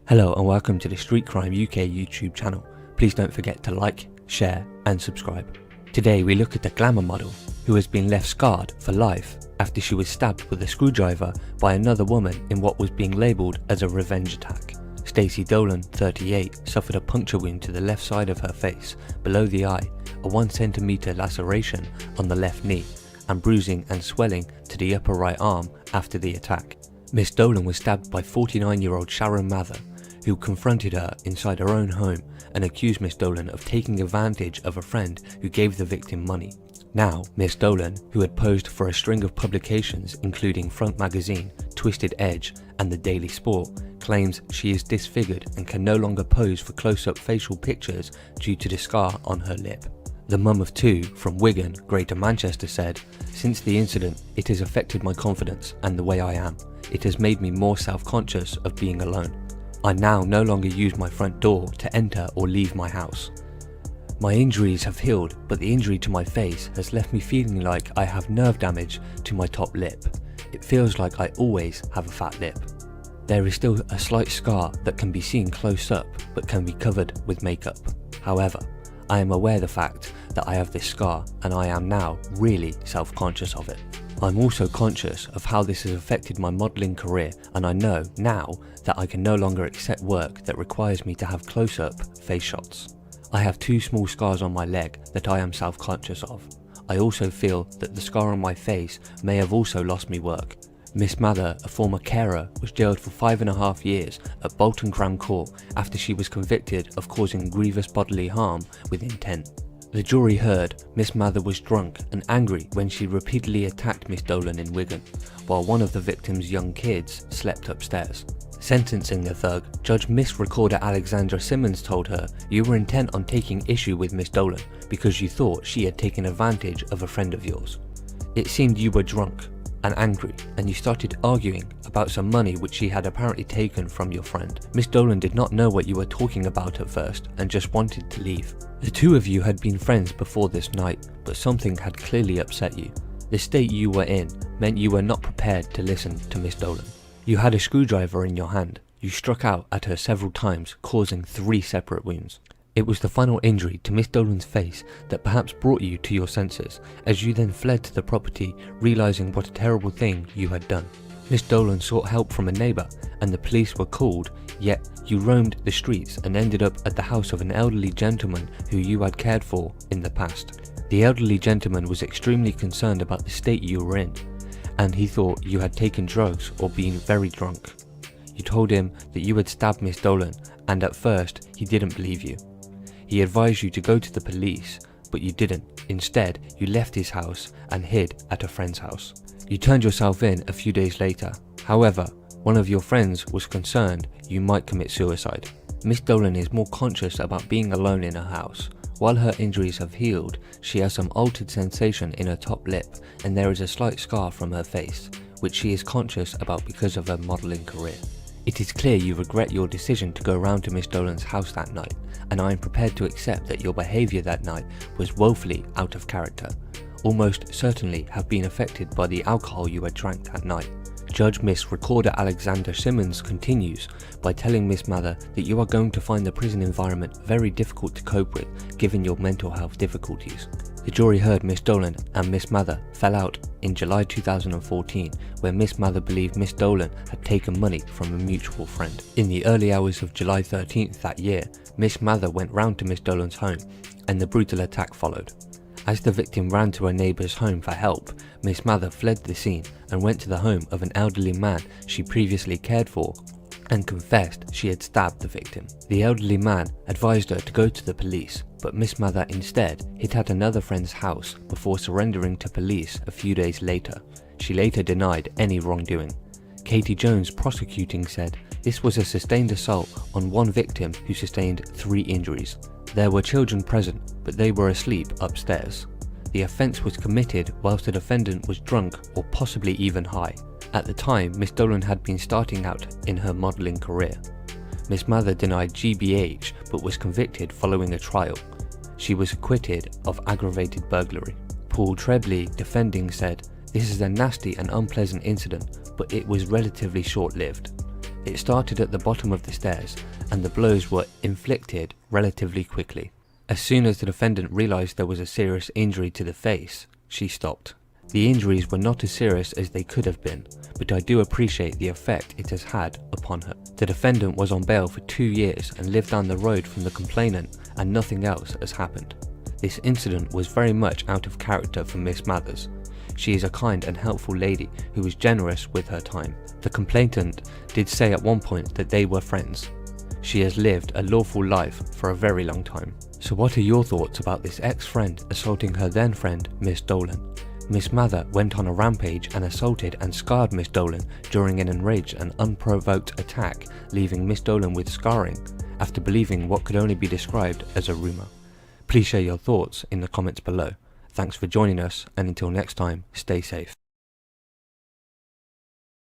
Hello and welcome to the Street Crime UK YouTube channel. Please don't forget to like, share and subscribe. Today we look at the glamour model who has been left scarred for life after she was stabbed with a screwdriver by another woman in what was being labelled as a revenge attack. Stacy Dolan, 38, suffered a puncture wound to the left side of her face, below the eye, a 1 centimetre laceration on the left knee, and bruising and swelling to the upper right arm after the attack. Miss Dolan was stabbed by 49-year-old Sharon Mather, who confronted her inside her own home and accused Miss Dolan of taking advantage of a friend who gave the victim money. Now, Miss Dolan, who had posed for a string of publications including Front Magazine, Twisted Edge and The Daily Sport, claims she is disfigured and can no longer pose for close-up facial pictures due to the scar on her lip. The mum of two from Wigan, Greater Manchester said, "Since the incident, it has affected my confidence and the way I am. It has made me more self-conscious of being alone. I now no longer use my front door to enter or leave my house. My injuries have healed, but the injury to my face has left me feeling like I have nerve damage to my top lip. It feels like I always have a fat lip. There is still a slight scar that can be seen close up but can be covered with makeup. However, I am aware of the fact that I have this scar and I am now really self-conscious of it. I'm also conscious of how this has affected my modelling career, and I know now that I can no longer accept work that requires me to have close-up face shots. I have 2 small scars on my leg that I am self-conscious of. I also feel that the scar on my face may have also lost me work. Miss Mather, a former carer, was jailed for 5.5 years at Bolton Crown Court after she was convicted of causing grievous bodily harm with intent. The jury heard Miss Mather was drunk and angry when she repeatedly attacked Miss Dolan in Wigan, while one of the victim's young kids slept upstairs. Sentencing the thug, Judge Miss Recorder Alexandra Simmons told her, "You were intent on taking issue with Miss Dolan because you thought she had taken advantage of a friend of yours. It seemed you were drunk and angry and you started arguing about some money which she had apparently taken from your friend. Miss Dolan did not know what you were talking about at first and just wanted to leave. The two of you had been friends before this night, but something had clearly upset you. The state you were in meant you were not prepared to listen to Miss Dolan. You had a screwdriver in your hand. You struck out at her several times, causing 3 separate wounds. It was the final injury to Miss Dolan's face that perhaps brought you to your senses, as you then fled to the property, realising what a terrible thing you had done. Miss Dolan sought help from a neighbour and the police were called, yet you roamed the streets and ended up at the house of an elderly gentleman who you had cared for in the past. The elderly gentleman was extremely concerned about the state you were in, and he thought you had taken drugs or been very drunk. You told him that you had stabbed Miss Dolan, and at first he didn't believe you. He advised you to go to the police, but you didn't. Instead, you left his house and hid at a friend's house. You turned yourself in a few days later. However, one of your friends was concerned you might commit suicide. Miss Dolan is more conscious about being alone in her house. While her injuries have healed, she has some altered sensation in her top lip and there is a slight scar from her face, which she is conscious about because of her modelling career. It is clear you regret your decision to go round to Miss Dolan's house that night, and I am prepared to accept that your behaviour that night was woefully out of character, almost certainly have been affected by the alcohol you had drank that night. Judge Miss Recorder Alexander Simmons continues by telling Miss Mather that you are going to find the prison environment very difficult to cope with given your mental health difficulties. The jury heard Miss Dolan and Miss Mather fell out in July 2014 where Miss Mather believed Miss Dolan had taken money from a mutual friend. In the early hours of July 13th that year, Miss Mather went round to Miss Dolan's home and the brutal attack followed. As the victim ran to her neighbour's home for help, Miss Mather fled the scene and went to the home of an elderly man she previously cared for and confessed she had stabbed the victim. The elderly man advised her to go to the police, but Miss Mather instead hid at another friend's house before surrendering to police a few days later. She later denied any wrongdoing. Katie Jones, prosecuting, said this was a sustained assault on one victim who sustained 3 injuries. There were children present, but they were asleep upstairs. The offence was committed whilst the defendant was drunk or possibly even high. At the time, Miss Dolan had been starting out in her modelling career. Miss Mather denied GBH but was convicted following a trial. She was acquitted of aggravated burglary. Paul Trebley, defending, said, "This is a nasty and unpleasant incident, but it was relatively short-lived. It started at the bottom of the stairs, and the blows were inflicted relatively quickly. As soon as the defendant realised there was a serious injury to the face, she stopped. The injuries were not as serious as they could have been, but I do appreciate the effect it has had upon her. The defendant was on bail for 2 years and lived down the road from the complainant, and nothing else has happened. This incident was very much out of character for Miss Mathers. She is a kind and helpful lady who was generous with her time. The complainant did say at one point that they were friends. She has lived a lawful life for a very long time. So what are your thoughts about this ex-friend assaulting her then friend, Miss Dolan? Miss Mather went on a rampage and assaulted and scarred Miss Dolan during an enraged and unprovoked attack, leaving Miss Dolan with scarring after believing what could only be described as a rumour. Please share your thoughts in the comments below. Thanks for joining us, and until next time, stay safe.